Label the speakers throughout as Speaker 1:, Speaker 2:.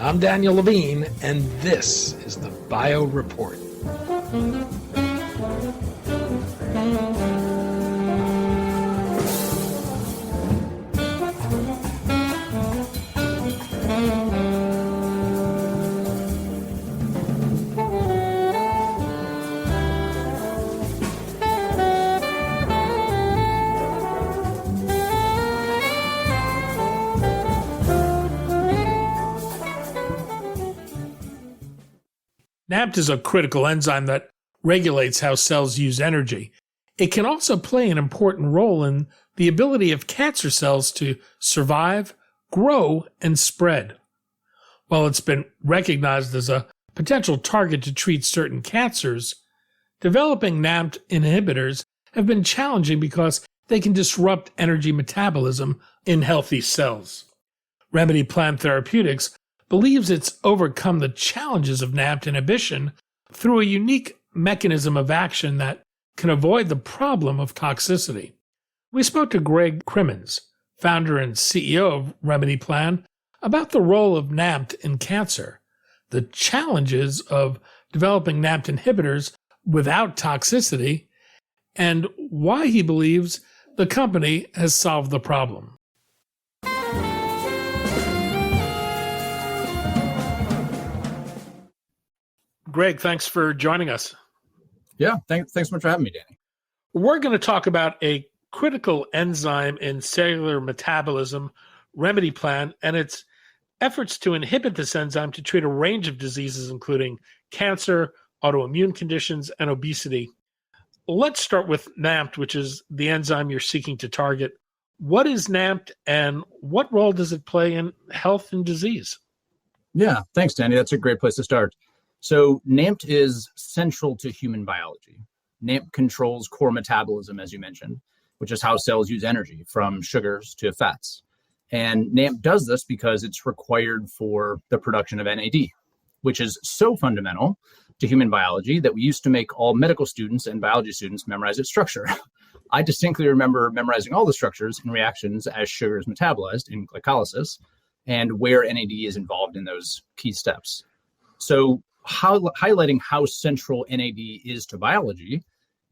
Speaker 1: I'm Daniel Levine, and this is the Bio Report. NAMPT is a critical enzyme that regulates how cells use energy. It can also play an important role in the ability of cancer cells to survive, grow, and spread. While it's been recognized as a potential target to treat certain cancers, developing NAMPT inhibitors have been challenging because they can disrupt energy metabolism in healthy cells. Plan Therapeutics believes it's overcome the challenges of NAMPT inhibition through a unique mechanism of action that can avoid the problem of toxicity. We spoke to Greg Crimmins, founder and CEO of Plan, about the role of NAMPT in cancer, the challenges of developing NAMPT inhibitors without toxicity, and why he believes the company has solved the problem. Greg, thanks for joining us.
Speaker 2: Yeah, thanks so much for having me, Danny.
Speaker 1: We're going to talk about a critical enzyme in cellular metabolism, Plan, and its efforts to inhibit this enzyme to treat a range of diseases, including cancer, autoimmune conditions, and obesity. Let's start with NAMPT, which is the enzyme you're seeking to target. What is NAMPT, and what role does it play in health and disease?
Speaker 2: Yeah, thanks, Danny. That's a great place to start. So NAMPT is central to human biology. NAMPT controls core metabolism, as you mentioned, which is how cells use energy from sugars to fats. And NAMPT does this because it's required for the production of NAD, which is so fundamental to human biology that we used to make all medical students and biology students memorize its structure. I distinctly remember memorizing all the structures and reactions as sugar is metabolized in glycolysis and where NAD is involved in those key steps. So highlighting how central NAD is to biology,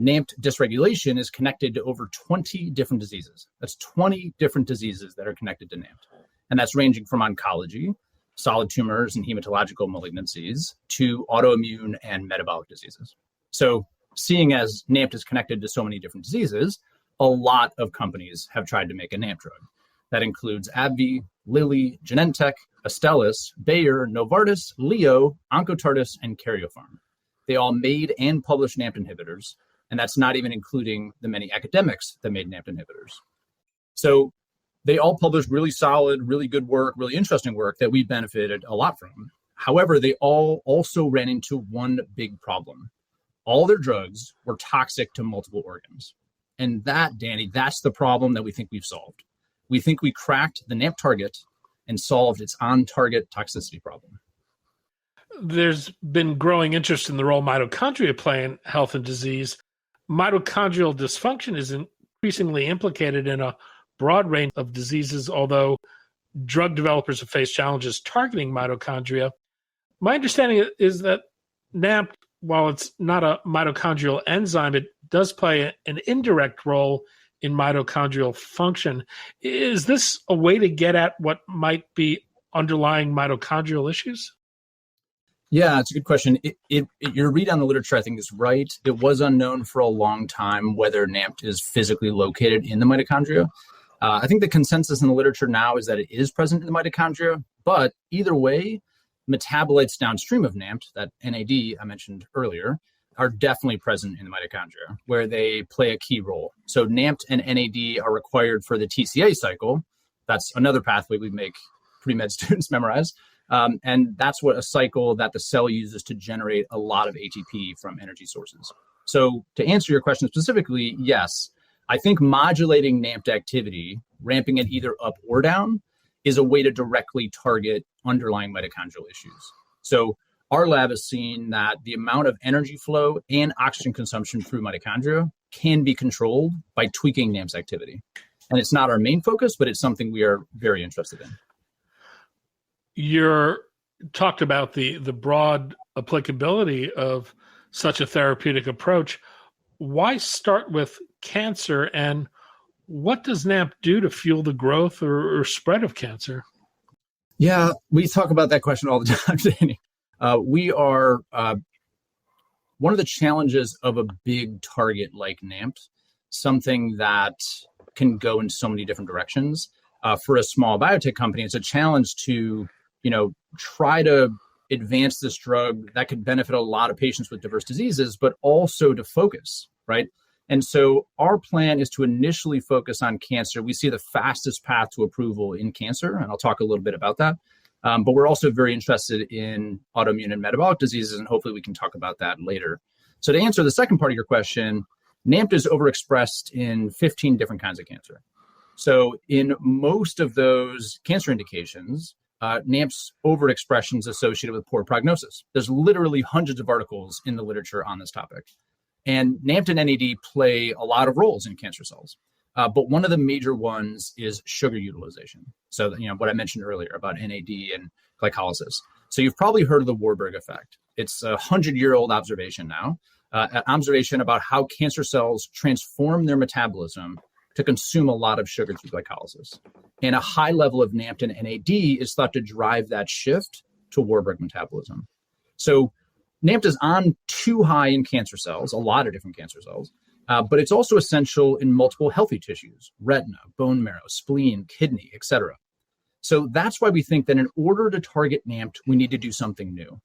Speaker 2: NAMPT dysregulation is connected to over 20 different diseases. That's 20 different diseases that are connected to NAMPT. And that's ranging from oncology, solid tumors and hematological malignancies, to autoimmune and metabolic diseases. So seeing as NAMPT is connected to so many different diseases, a lot of companies have tried to make a NAMPT drug. That includes AbbVie, Lilly, Genentech, Astellas, Bayer, Novartis, Leo, Oncotartus, and Karyopharm. They all made and published NAMPT inhibitors, and that's not even including the many academics that made NAMPT inhibitors. So they all published really solid, really good work, really interesting work that we benefited a lot from. However, they all also ran into one big problem. All their drugs were toxic to multiple organs. And that, Danny, that's the problem that we think we've solved. We think we cracked the NAMPT target and solved its on-target toxicity problem.
Speaker 1: There's been growing interest in the role mitochondria play in health and disease. Mitochondrial dysfunction is increasingly implicated in a broad range of diseases, although drug developers have faced challenges targeting mitochondria. My understanding is that NAMPT, while it's not a mitochondrial enzyme, it does play an indirect role in mitochondrial function. Is this a way to get at what might be underlying mitochondrial issues?
Speaker 2: Yeah, it's a good question. Your read on the literature, I think, is right. It was unknown for a long time whether NAMPT is physically located in the mitochondria. I think the consensus in the literature now is that it is present in the mitochondria, but either way, metabolites downstream of NAMPT, that NAD I mentioned earlier, are definitely present in the mitochondria, where they play a key role. So NAMPT and NAD are required for the TCA cycle. That's another pathway we make pre-med students memorize. And that's what a cycle that the cell uses to generate a lot of ATP from energy sources. So to answer your question specifically, yes, I think modulating NAMPT activity, ramping it either up or down, is a way to directly target underlying mitochondrial issues. So our lab has seen that the amount of energy flow and oxygen consumption through mitochondria can be controlled by tweaking NAMPT's activity. And it's not our main focus, but it's something we are very interested in.
Speaker 1: You're talked about the broad applicability of such a therapeutic approach. Why start with cancer, and what does NAMPT do to fuel the growth or spread of cancer?
Speaker 2: Yeah, we talk about that question all the time, Danny. We are one of the challenges of a big target like NAMPT, something that can go in so many different directions. For a small biotech company, it's a challenge to, try to advance this drug that could benefit a lot of patients with diverse diseases, but also to focus, right? And so our plan is to initially focus on cancer. We see the fastest path to approval in cancer, and I'll talk a little bit about that. But we're also very interested in autoimmune and metabolic diseases, and hopefully we can talk about that later. So to answer the second part of your question, NAMPT is overexpressed in 15 different kinds of cancer. So in most of those cancer indications, NAMPT's overexpression is associated with poor prognosis. There's literally hundreds of articles in the literature on this topic. And NAMPT and NAD play a lot of roles in cancer cells. But one of the major ones is sugar utilization. So, what I mentioned earlier about NAD and glycolysis. So you've probably heard of the Warburg effect. It's a 100-year-old observation now, an observation about how cancer cells transform their metabolism to consume a lot of sugar through glycolysis. And a high level of NAMPT and NAD is thought to drive that shift to Warburg metabolism. So NAMPT is on too high in cancer cells, a lot of different cancer cells, but it's also essential in multiple healthy tissues, retina, bone marrow, spleen, kidney, et cetera. So that's why we think that in order to target NAMPT, we need to do something new.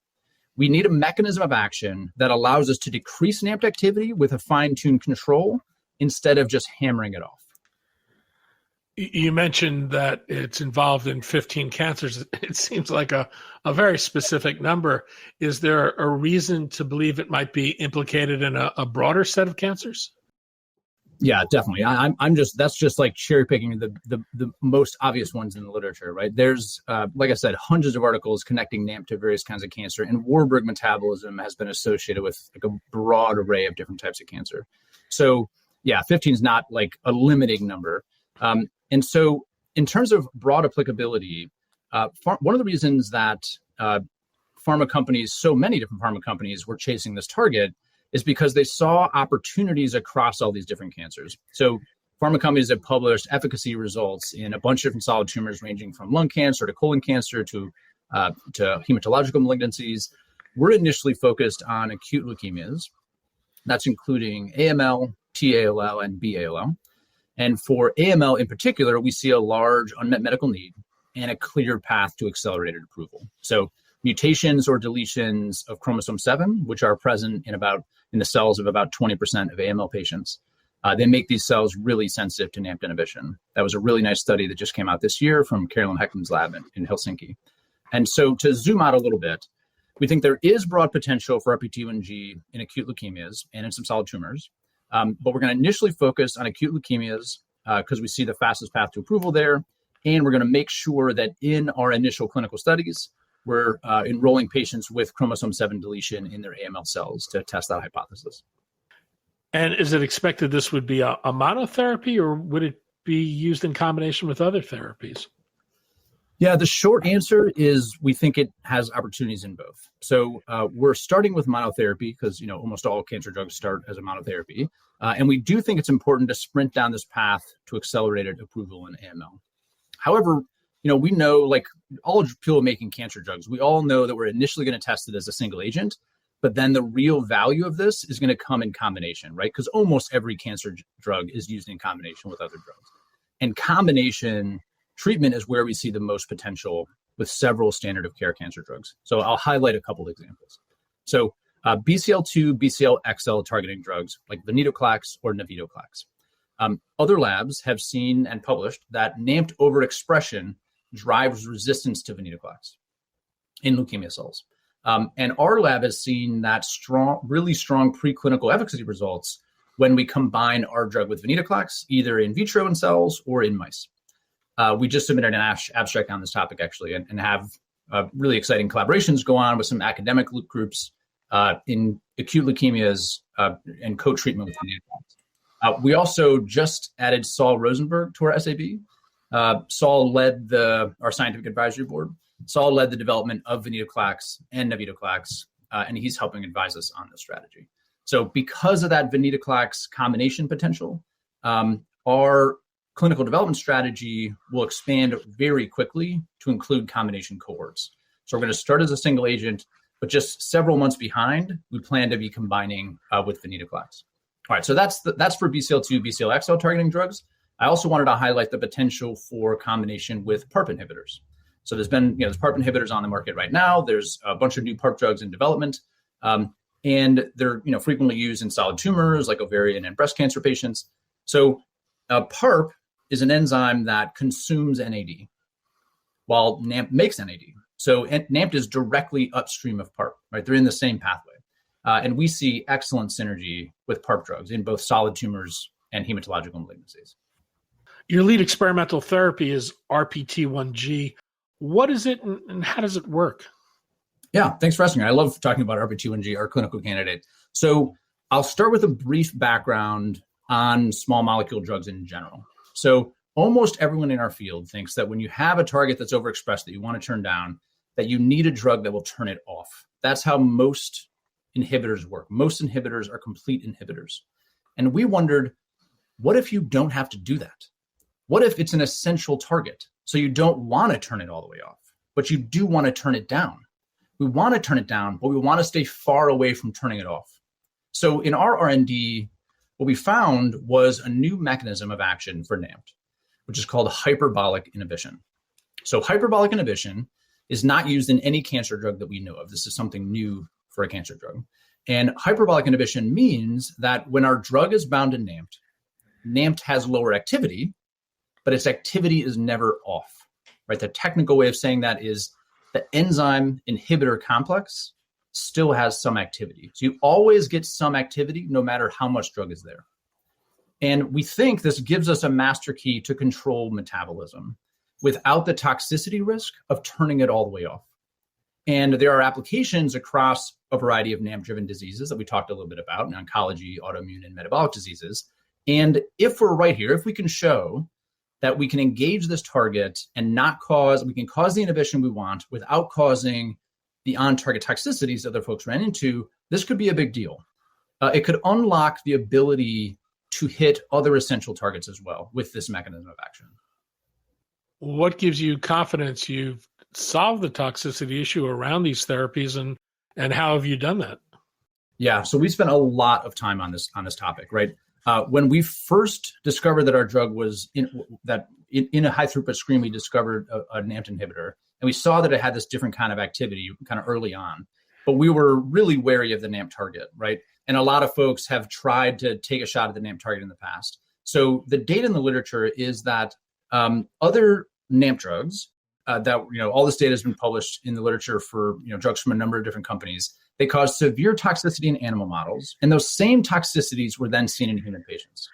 Speaker 2: We need a mechanism of action that allows us to decrease NAMPT activity with a fine-tuned control instead of just hammering it off.
Speaker 1: You mentioned that it's involved in 15 cancers. It seems like a very specific number. Is there a reason to believe it might be implicated in a broader set of cancers?
Speaker 2: Yeah, definitely. That's just like cherry picking the most obvious ones in the literature, right? There's, like I said, hundreds of articles connecting NAMPT to various kinds of cancer, and Warburg metabolism has been associated with like a broad array of different types of cancer. So yeah, 15 is not like a limiting number. And so in terms of broad applicability, one of the reasons that pharma companies, so many different pharma companies were chasing this target is because they saw opportunities across all these different cancers. So pharma companies have published efficacy results in a bunch of different solid tumors ranging from lung cancer to colon cancer to hematological malignancies. We're initially focused on acute leukemias. That's including AML, TALL, and BALL. And for AML in particular, we see a large unmet medical need and a clear path to accelerated approval. So mutations or deletions of chromosome 7, which are present in the cells of about 20% of AML patients, they make these cells really sensitive to NAMPT inhibition. That was a really nice study that just came out this year from Carolyn Heckman's lab in Helsinki. And so to zoom out a little bit, we think there is broad potential for RP2-G in acute leukemias and in some solid tumors. But we're going to initially focus on acute leukemias because we see the fastest path to approval there. And we're going to make sure that in our initial clinical studies, we're enrolling patients with chromosome 7 deletion in their AML cells to test that hypothesis.
Speaker 1: And is it expected this would be a monotherapy, or would it be used in combination with other therapies?
Speaker 2: Yeah, the short answer is we think it has opportunities in both. So we're starting with monotherapy because almost all cancer drugs start as a monotherapy. And we do think it's important to sprint down this path to accelerated approval in AML. However, we know, like all people making cancer drugs, we all know that we're initially going to test it as a single agent, but then the real value of this is going to come in combination, right? Because almost every cancer drug is used in combination with other drugs. And combination treatment is where we see the most potential with several standard of care cancer drugs. So I'll highlight a couple of examples. So BCL2, BCL-XL targeting drugs like venetoclax or navitoclax. Other labs have seen and published that NAMPT overexpression drives resistance to venetoclax in leukemia cells. And our lab has seen that really strong preclinical efficacy results when we combine our drug with venetoclax, either in vitro in cells or in mice. We just submitted an abstract on this topic, actually, and have really exciting collaborations go on with some academic groups in acute leukemias and co-treatment with venetoclax. We also just added Saul Rosenberg to our SAB. Saul led our scientific advisory board. Saul led the development of venetoclax and navitoclax, and he's helping advise us on this strategy. So because of that venetoclax combination potential, our clinical development strategy will expand very quickly to include combination cohorts. So we're going to start as a single agent, but just several months behind, we plan to be combining with venetoclax. All right, so that's for BCL2, BCL-XL targeting drugs. I also wanted to highlight the potential for combination with PARP inhibitors. So there's PARP inhibitors on the market right now. There's a bunch of new PARP drugs in development, and they're frequently used in solid tumors like ovarian and breast cancer patients. So PARP is an enzyme that consumes NAD, while NAMPT makes NAD. So NAMPT is directly upstream of PARP, right? They're in the same pathway. And we see excellent synergy with PARP drugs in both solid tumors and hematological malignancies.
Speaker 1: Your lead experimental therapy is RPT1G. What is it and how does it work?
Speaker 2: Yeah, thanks for asking. I love talking about RPT1G, our clinical candidate. So I'll start with a brief background on small molecule drugs in general. So almost everyone in our field thinks that when you have a target that's overexpressed that you want to turn down, that you need a drug that will turn it off. That's how most inhibitors work. Most inhibitors are complete inhibitors. And we wondered, what if you don't have to do that? What if it's an essential target? So you don't want to turn it all the way off, but you do want to turn it down. We want to turn it down, but we want to stay far away from turning it off. So in our R&D, what we found was a new mechanism of action for NAMPT, which is called hyperbolic inhibition. So hyperbolic inhibition is not used in any cancer drug that we know of. This is something new for a cancer drug. And hyperbolic inhibition means that when our drug is bound to NAMPT, NAMPT has lower activity, but its activity is never off, right? The technical way of saying that is the enzyme inhibitor complex still has some activity. So you always get some activity no matter how much drug is there. And we think this gives us a master key to control metabolism without the toxicity risk of turning it all the way off. And there are applications across a variety of NAMPT-driven diseases that we talked a little bit about in oncology, autoimmune, and metabolic diseases. And if we're right here, if we can show that we can engage this target and we can cause the inhibition we want without causing the on-target toxicities that other folks ran into, this could be a big deal. It could unlock the ability to hit other essential targets as well with this mechanism of action.
Speaker 1: What gives you confidence you've solved the toxicity issue around these therapies, and how have you done that?
Speaker 2: Yeah, so we spent a lot of time on this topic, right? When we first discovered that our drug was in a high throughput screen, we discovered a NAMPT inhibitor, and we saw that it had this different kind of activity kind of early on. But we were really wary of the NAMPT target, right? And a lot of folks have tried to take a shot at the NAMPT target in the past. So the data in the literature is that other NAMPT drugs, all this data has been published in the literature for drugs from a number of different companies. They cause severe toxicity in animal models, and those same toxicities were then seen in human patients.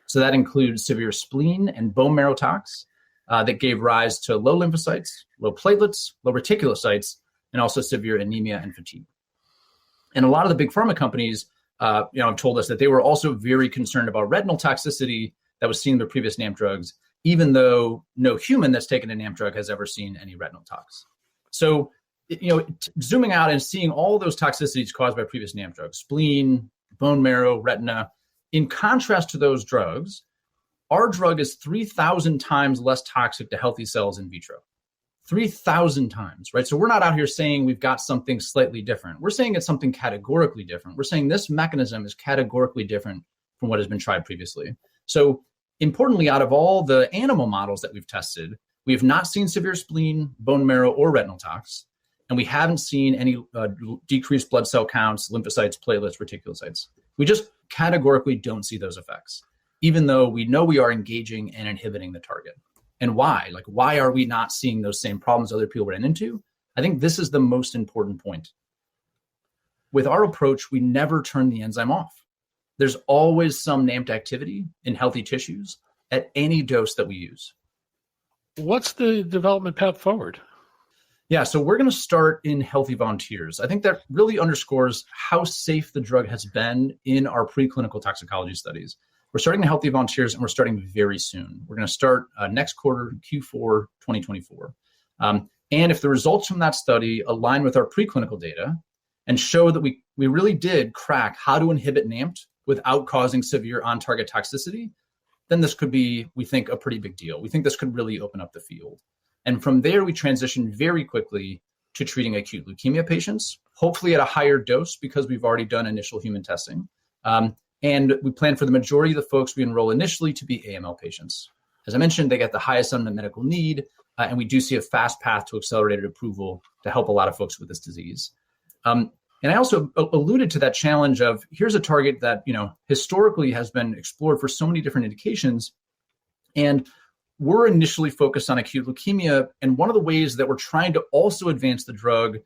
Speaker 2: So that includes severe spleen and bone marrow tox that gave rise to low lymphocytes, low platelets, low reticulocytes, and also severe anemia and fatigue. And a lot of the big pharma companies have told us that they were also very concerned about retinal toxicity that was seen in the previous NAMPT drugs, even though no human that's taken a NAMPT drug has ever seen any retinal tox. So, zooming out and seeing all those toxicities caused by previous NAMPT drugs, spleen, bone marrow, retina, in contrast to those drugs, our drug is 3,000 times less toxic to healthy cells in vitro. 3,000 times, right? So we're not out here saying we've got something slightly different. We're saying it's something categorically different. We're saying this mechanism is categorically different from what has been tried previously. So importantly, out of all the animal models that we've tested, we have not seen severe spleen, bone marrow, or retinal tox. And we haven't seen any decreased blood cell counts, lymphocytes, platelets, reticulocytes. We just categorically don't see those effects, even though we know we are engaging and inhibiting the target. And why? Why are we not seeing those same problems other people ran into? I think this is the most important point. With our approach, we never turn the enzyme off. There's always some NAMPT activity in healthy tissues at any dose that we use.
Speaker 1: What's the development path forward?
Speaker 2: Yeah, so we're going to start in healthy volunteers. I think that really underscores how safe the drug has been in our preclinical toxicology studies. we're starting the healthy volunteers, and we're starting very soon. We're going to start next quarter, Q4 2024. And if the results from that study align with our preclinical data and show that we really did crack how to inhibit NAMPT without causing severe on-target toxicity, then this could be, we think, a pretty big deal. We think this could really open up the field. And from there, we transition very quickly to treating acute leukemia patients, hopefully at a higher dose because we've already done initial human testing. And we plan for the majority of the folks we enroll initially to be AML patients. As I mentioned, they get the highest unmet medical need, and we do see a fast path to accelerated approval to help a lot of folks with this disease. And I also alluded to that challenge of here's a target that, historically has been explored for so many different indications. And we're initially focused on acute leukemia. And one of the ways that we're trying to also advance the drug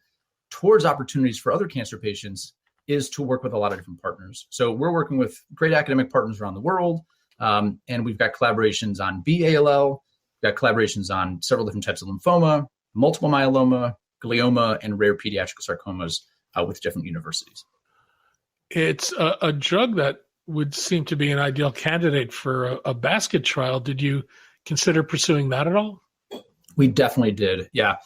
Speaker 2: towards opportunities for other cancer patients is to work with a lot of different partners. So we're working with great academic partners around the world. And we've got collaborations on B-ALL, we've got collaborations on several different types of lymphoma, multiple myeloma, glioma, and rare pediatric sarcomas with different universities.
Speaker 1: It's a drug that would seem to be an ideal candidate for a basket trial. Did you consider pursuing that at all?
Speaker 2: We definitely did. Yeah.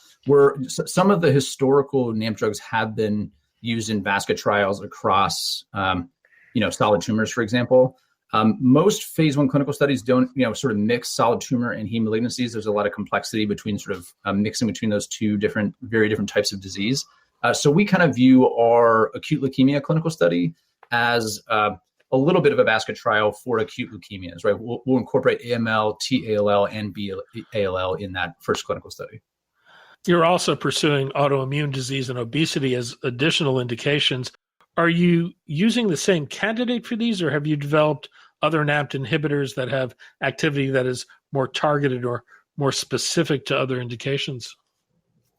Speaker 2: Some of the historical NAMPT drugs have been used in basket trials across, solid tumors, for example. Most phase 1 clinical studies don't, sort of mix solid tumor and heme malignancies. There's a lot of complexity between sort of mixing between those two very different types of disease. So we kind of view our acute leukemia clinical study as a little bit of a basket trial for acute leukemias, right? We'll incorporate AML, T-ALL, and B-ALL in that first clinical study.
Speaker 1: You're also pursuing autoimmune disease and obesity as additional indications. Are you using the same candidate for these, or have you developed other NAMPT inhibitors that have activity that is more targeted or more specific to other indications?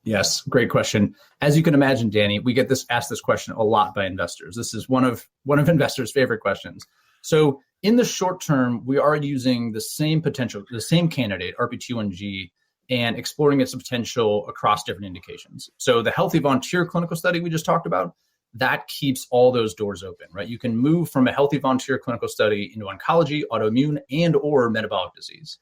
Speaker 2: Yes, great question. As you can imagine, Danny, we get asked this question a lot by investors. This is one of investors' favorite questions. So in the short term, we are using the same candidate, RP-T1G, and exploring its potential across different indications. So the healthy volunteer clinical study we just talked about, that keeps all those doors open, right? You can move from a healthy volunteer clinical study into oncology, autoimmune, and or metabolic disease.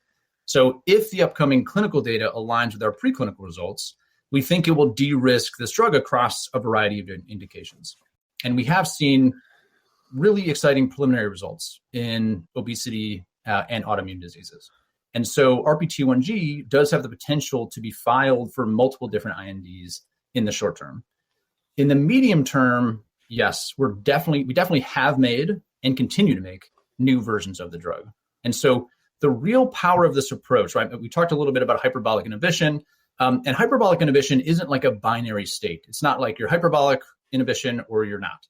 Speaker 2: So if the upcoming clinical data aligns with our preclinical results, we think it will de-risk this drug across a variety of indications. And we have seen really exciting preliminary results in obesity and autoimmune diseases. And so RP-T1G does have the potential to be filed for multiple different INDs in the short term. In the medium term, yes, we definitely have made and continue to make new versions of the drug. And so the real power of this approach, right? We talked a little bit about hyperbolic inhibition, and hyperbolic inhibition isn't like a binary state. It's not like you're hyperbolic inhibition or you're not.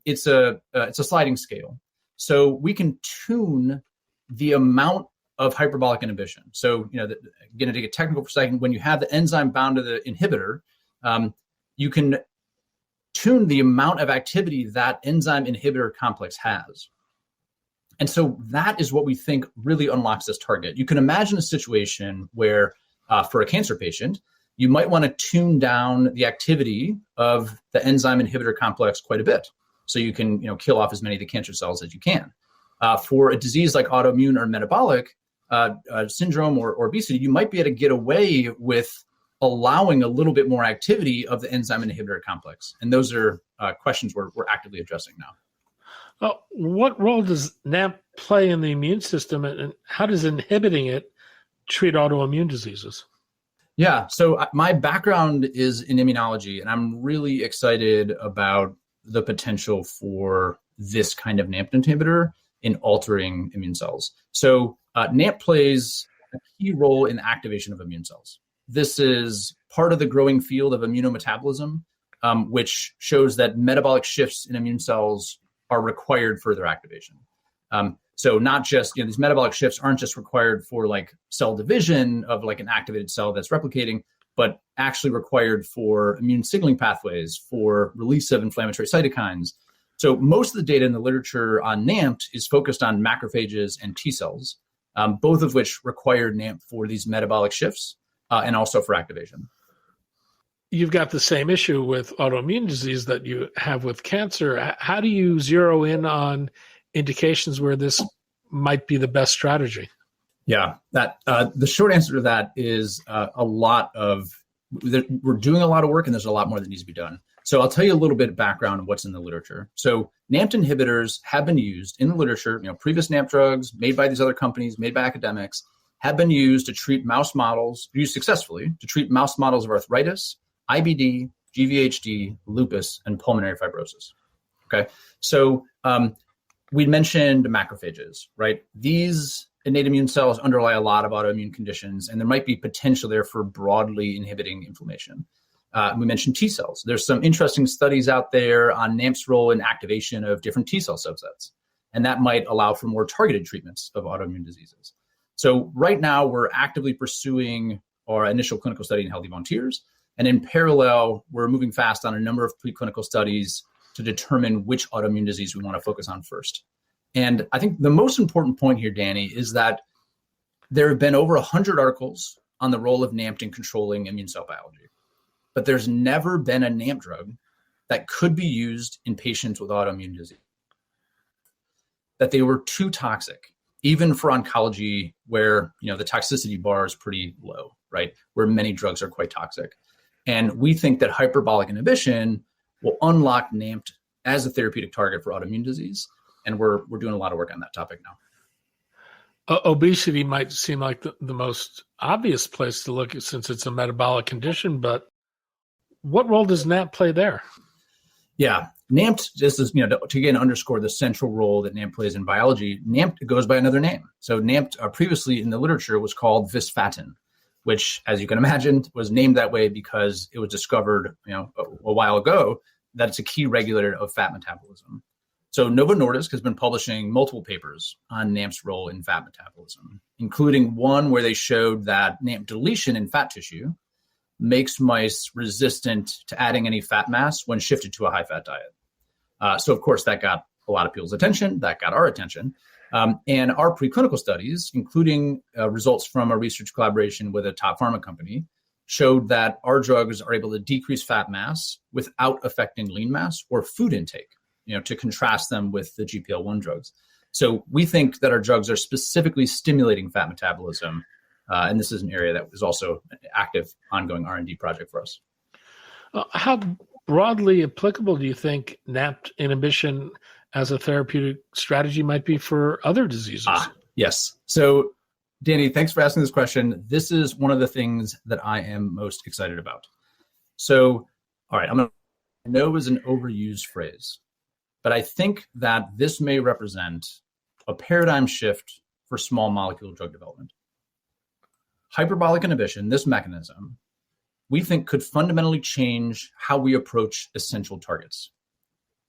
Speaker 2: It's a sliding scale. So we can tune the amount of hyperbolic inhibition. So, going to get technical for a second. When you have the enzyme bound to the inhibitor, you can tune the amount of activity that enzyme inhibitor complex has. And so that is what we think really unlocks this target. You can imagine a situation where for a cancer patient, you might want to tune down the activity of the enzyme inhibitor complex quite a bit. So you can, kill off as many of the cancer cells as you can. For a disease like autoimmune or metabolic syndrome or obesity, you might be able to get away with allowing a little bit more activity of the enzyme inhibitor complex. And those are questions we're actively addressing now.
Speaker 1: What role does NAMPT play in the immune system, and how does inhibiting it treat autoimmune diseases?
Speaker 2: Yeah, so my background is in immunology, and I'm really excited about the potential for this kind of NAMPT inhibitor in altering immune cells. So NAMPT plays a key role in the activation of immune cells. This is part of the growing field of immunometabolism, which shows that metabolic shifts in immune cells are required further activation. So not just, these metabolic shifts aren't just required for like cell division of like an activated cell that's replicating, but actually required for immune signaling pathways, for release of inflammatory cytokines. So most of the data in the literature on NAMPT is focused on macrophages and T cells, both of which require NAMPT for these metabolic shifts and also for activation.
Speaker 1: You've got the same issue with autoimmune disease that you have with cancer. How do you zero in on indications where this might be the best strategy?
Speaker 2: Yeah, that the short answer to that is we're doing a lot of work, and there's a lot more that needs to be done. So I'll tell you a little bit of background on what's in the literature. So NAMPT inhibitors have been used in the literature. Previous NAMPT drugs made by these other companies, made by academics, have been used to treat mouse models, used successfully to treat mouse models of arthritis, IBD, GVHD, lupus, and pulmonary fibrosis. Okay, so we mentioned macrophages, right? These innate immune cells underlie a lot of autoimmune conditions, and there might be potential there for broadly inhibiting inflammation. We mentioned T cells. There's some interesting studies out there on NAMPT's role in activation of different T cell subsets, and that might allow for more targeted treatments of autoimmune diseases. So right now, we're actively pursuing our initial clinical study in healthy volunteers, and in parallel, we're moving fast on a number of preclinical studies to determine which autoimmune disease we want to focus on first. And I think the most important point here, Danny, is that there have been over 100 articles on the role of NAMPT in controlling immune cell biology. But there's never been a NAMPT drug that could be used in patients with autoimmune disease. That they were too toxic, even for oncology, where the toxicity bar is pretty low, right? Where many drugs are quite toxic. And we think that hyperbolic inhibition will unlock NAMPT as a therapeutic target for autoimmune disease. And we're doing a lot of work on that topic now.
Speaker 1: Obesity might seem like the most obvious place to look at, since it's a metabolic condition, but what role does NAMPT play there?
Speaker 2: Yeah, NAMPT, just as, to again underscore the central role that NAMPT plays in biology, NAMPT goes by another name. So NAMPT previously in the literature was called visfatin, which, as you can imagine, was named that way because it was discovered, a while ago that it's a key regulator of fat metabolism. So Novo Nordisk has been publishing multiple papers on NAMPT's role in fat metabolism, including one where they showed that NAMPT deletion in fat tissue makes mice resistant to adding any fat mass when shifted to a high-fat diet. So, of course, that got a lot of people's attention. That got our attention. And our preclinical studies, including results from a research collaboration with a top pharma company, showed that our drugs are able to decrease fat mass without affecting lean mass or food intake, to contrast them with the GLP-1 drugs. So we think that our drugs are specifically stimulating fat metabolism. And this is an area that is also an active, ongoing R&D project for us.
Speaker 1: How broadly applicable do you think NAMPT inhibition as a therapeutic strategy might be for other diseases?
Speaker 2: Yes. So, Danny, thanks for asking this question. This is one of the things that I am most excited about. So, all right, I know is an overused phrase, but I think that this may represent a paradigm shift for small molecule drug development. Hyperbolic inhibition, this mechanism, we think could fundamentally change how we approach essential targets.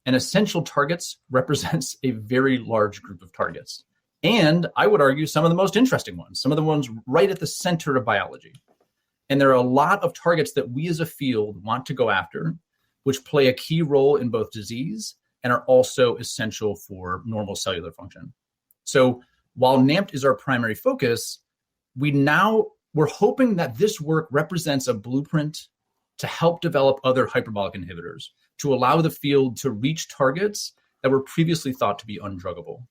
Speaker 2: And essential targets represents a very large group of targets. And I would argue some of the most interesting ones, some of the ones right at the center of biology. And there are a lot of targets that we as a field want to go after, which play a key role in both disease and are also essential for normal cellular function. So while NAMPT is our primary focus, we're hoping that this work represents a blueprint to help develop other hyperbolic inhibitors, to allow the field to reach targets that were previously thought to be undruggable.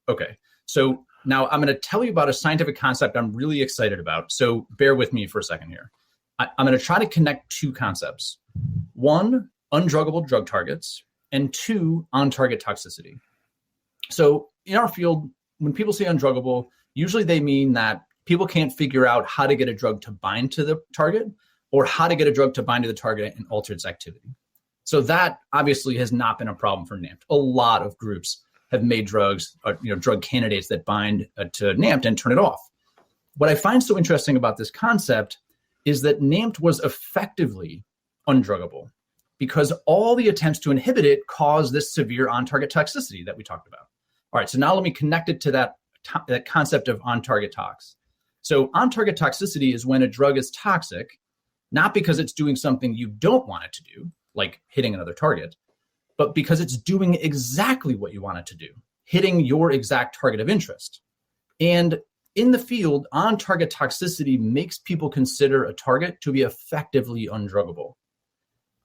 Speaker 2: Okay, so now I'm going to tell you about a scientific concept I'm really excited about. So bear with me for a second here. I'm going to try to connect two concepts. One, undruggable drug targets, and two, on-target toxicity. So in our field, when people say undruggable, usually they mean that people can't figure out how to get a drug to bind to the target or how to get a drug to bind to the target and alter its activity. So that obviously has not been a problem for NAMPT. A lot of groups have made drugs, drug candidates that bind to NAMPT and turn it off. What I find so interesting about this concept is that NAMPT was effectively undruggable because all the attempts to inhibit it caused this severe on-target toxicity that we talked about. All right, so now let me connect it to that concept of on-target tox. So on-target toxicity is when a drug is toxic, not because it's doing something you don't want it to do, like hitting another target, but because it's doing exactly what you want it to do, hitting your exact target of interest. And in the field, on-target toxicity makes people consider a target to be effectively undruggable.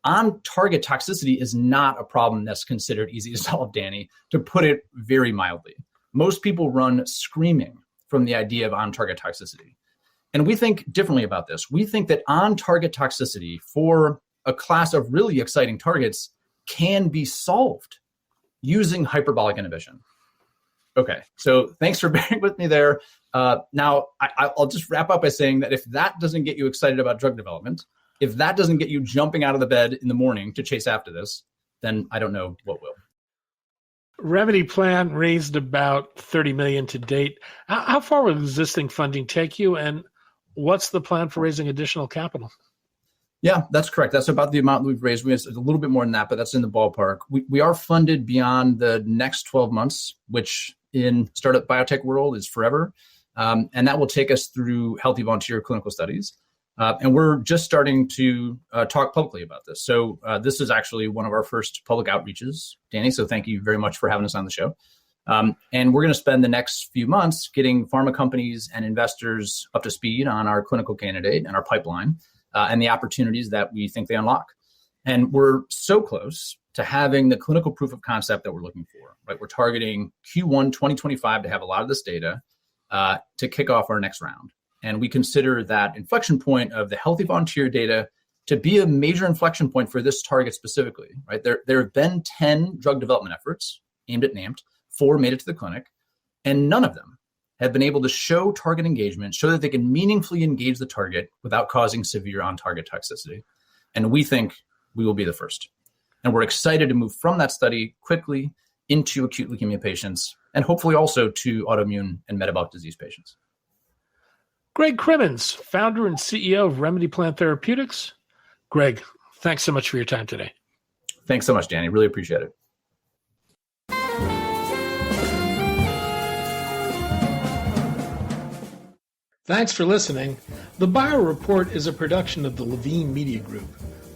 Speaker 2: On-target toxicity is not a problem that's considered easy to solve, Danny, to put it very mildly. most people run screaming from the idea of on-target toxicity. And we think differently about this. We think that on-target toxicity for a class of really exciting targets can be solved using hyperbolic inhibition. Okay, so thanks for bearing with me there. Now, I'll just wrap up by saying that if that doesn't get you excited about drug development, if that doesn't get you jumping out of the bed in the morning to chase after this, then I don't know what will.
Speaker 1: Remedy Plan raised about $30 million to date. How far will existing funding take you, and what's the plan for raising additional capital?
Speaker 2: Yeah, that's correct. That's about the amount we've raised. It's a little bit more than that, but that's in the ballpark. We are funded beyond the next 12 months, which in startup biotech world is forever. And that will take us through healthy volunteer clinical studies. And we're just starting to talk publicly about this. So this is actually one of our first public outreaches, Danny. So thank you very much for having us on the show. And we're going to spend the next few months getting pharma companies and investors up to speed on our clinical candidate and our pipeline and the opportunities that we think they unlock. And we're so close to having the clinical proof of concept that we're looking for, right? We're targeting Q1 2025 to have a lot of this data to kick off our next round. And we consider that inflection point of the healthy volunteer data to be a major inflection point for this target specifically, right? There have been 10 drug development efforts aimed at NAMPT, 4 made it to the clinic, and none of them have been able to show target engagement, show that they can meaningfully engage the target without causing severe on-target toxicity. And we think we will be the first. And we're excited to move from that study quickly into acute leukemia patients and hopefully also to autoimmune and metabolic disease patients.
Speaker 1: Greg Crimmins, founder and CEO of Remedy Plan Therapeutics. Greg, thanks so much for your time today.
Speaker 2: Thanks so much, Danny. Really appreciate it.
Speaker 1: Thanks for listening. The Bio Report is a production of the Levine Media Group.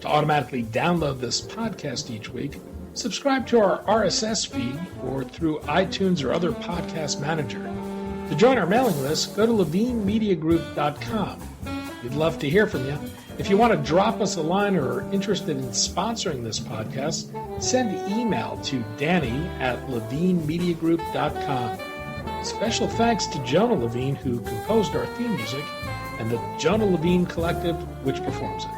Speaker 1: To automatically download this podcast each week, subscribe to our RSS feed or through iTunes or other podcast manager. To join our mailing list, go to levinemediagroup.com. We'd love to hear from you. If you want to drop us a line or are interested in sponsoring this podcast, send an email to danny@levinemediagroup.com. Special thanks to Jonah Levine, who composed our theme music, and the Jonah Levine Collective, which performs it.